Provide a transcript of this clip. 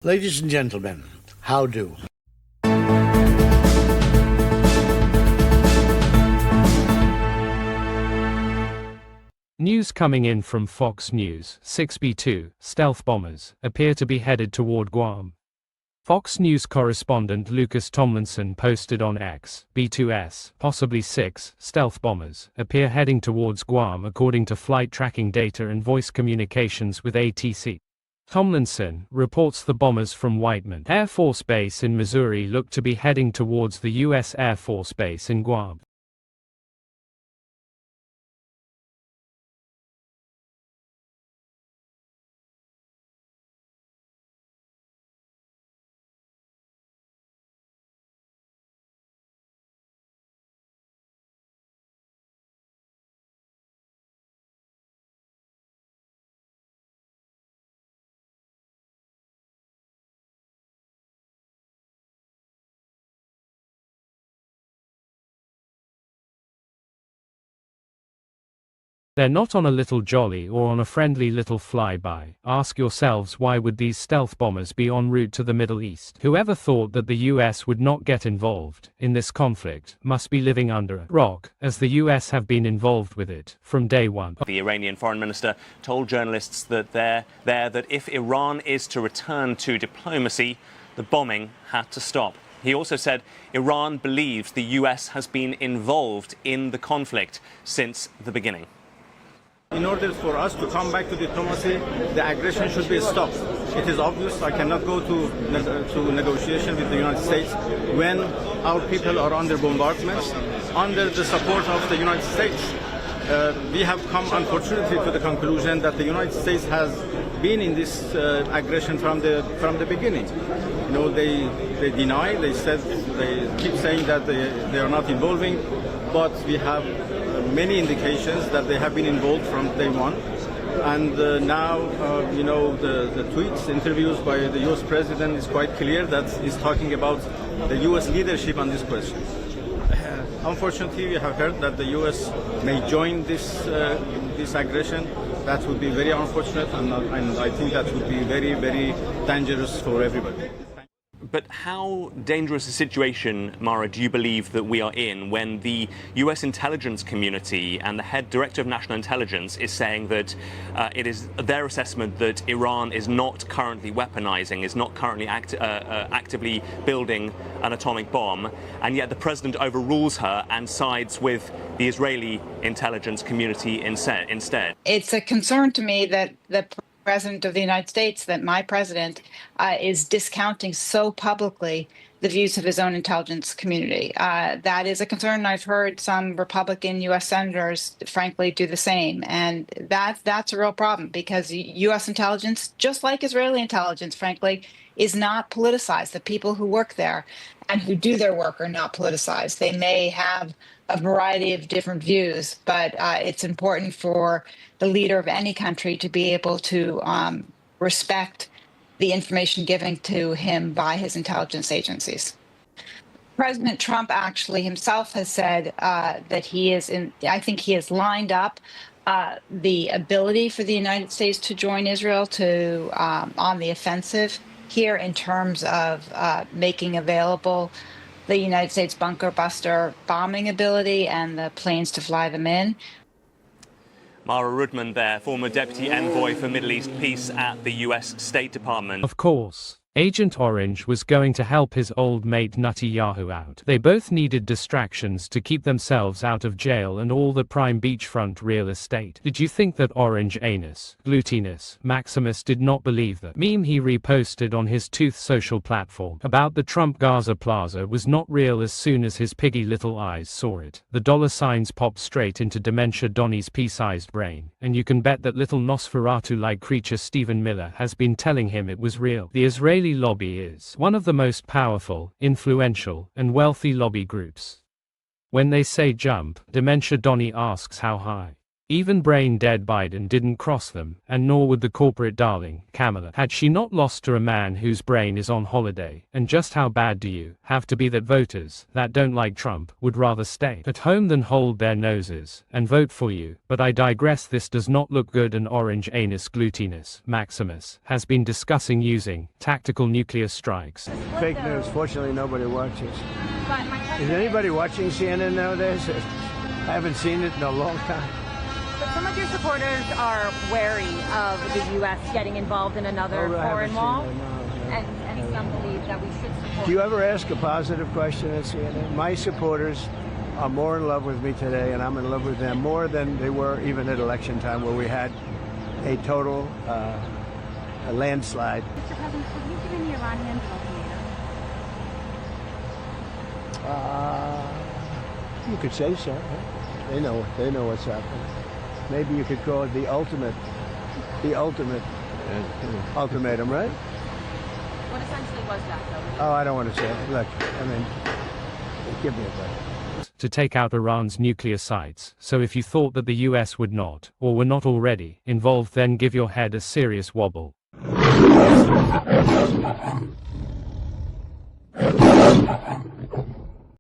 Ladies and gentlemen, how do? News coming in from Fox News, 6B-2 stealth bombers appear to be headed toward Guam. Fox News correspondent Lucas Tomlinson posted on X, B-2S, possibly 6 stealth bombers appear heading towards Guam according to flight tracking data and voice communications with ATC. Tomlinson reports the bombers from Whiteman Air Force Base in Missouri look to be heading towards the U.S. Air Force Base in Guam. They're not on a little jolly or on a friendly little flyby. Ask yourselves, why would these stealth bombers be en route to the Middle East? Whoever thought that the US would not get involved in this conflict must be living under a rock, as the US have been involved with it from day one. The Iranian foreign minister told journalists that that if Iran is to return to diplomacy, the bombing had to stop. He also said Iran believes the US has been involved in the conflict since the beginning. In order for us to come back to diplomacy, the aggression should be stopped. It is obvious I cannot go to negotiation with the United States when our people are under bombardments, under the support of the United States. We have come, unfortunately, to the conclusion that the United States has been in this aggression from the beginning. You know, they deny, they keep saying that they are not involving, but we have many indications that they have been involved from day one. And now, you know, the tweets, interviews by the U.S. president is quite clear that he's talking about the U.S. leadership on this question. Unfortunately, we have heard that the U.S. may join this aggression. That would be very unfortunate, and I think that would be very, very dangerous for everybody. But how dangerous a situation, Mara, do you believe that we are in when the US intelligence community and the head director of national intelligence is saying that it is their assessment that Iran is not currently weaponizing, is not currently actively building an atomic bomb, and yet the president overrules her and sides with the Israeli intelligence community instead? It's a concern to me that the President of the United States, that my president is discounting so publicly the views of his own intelligence community. That is a concern. I've heard some Republican U.S. senators, frankly, do the same. And that's a real problem, because U.S. intelligence, just like Israeli intelligence, frankly, is not politicized. The people who work there and who do their work are not politicized. They may have a variety of different views, but it's important for the leader of any country to be able to respect the information given to him by his intelligence agencies. President Trump actually himself has said that I think he has lined up the ability for the United States to join Israel on the offensive here, in terms of making available the United States bunker buster bombing ability and the planes to fly them in. Mara Rudman there, former Deputy Envoy for Middle East Peace at the US State Department. Of course, Agent Orange was going to help his old mate Netanyahu out. They both needed distractions to keep themselves out of jail and all the prime beachfront real estate. Did you think that Orange Anus, Glutinous, Maximus did not believe that meme he reposted on his Tooth social platform about the Trump Gaza Plaza was not real as soon as his piggy little eyes saw it? The dollar signs popped straight into Dementia Donnie's pea-sized brain, and you can bet that little Nosferatu-like creature Stephen Miller has been telling him it was real. The Israeli lobby is one of the most powerful, influential, and wealthy lobby groups. When they say jump, Dementia Donnie asks how high. Even brain-dead Biden didn't cross them, and nor would the corporate darling, Kamala, had she not lost to a man whose brain is on holiday. And just how bad do you have to be that voters that don't like Trump would rather stay at home than hold their noses and vote for you? But I digress. This does not look good. An orange anus glutinus maximus has been discussing using tactical nuclear strikes. Fake news. Fortunately, nobody watches. Is anybody watching CNN nowadays? I haven't seen it in a long time. But some of your supporters are wary of the U.S. getting involved in another foreign wall, and some believe that we should support. Do you ever ask a positive question at CNN? My supporters are more in love with me today, and I'm in love with them more than they were even at election time, where we had a total a landslide. Mr. President, have you given the Iranians an ultimatum? You could say so. They know what's happening. Maybe you could call it the ultimate ultimatum, right? What essentially was that, though? Oh, I don't want to say it. Look, I mean, give me a break. To take out Iran's nuclear sites. So if you thought that the US would not, or were not already, involved, then give your head a serious wobble.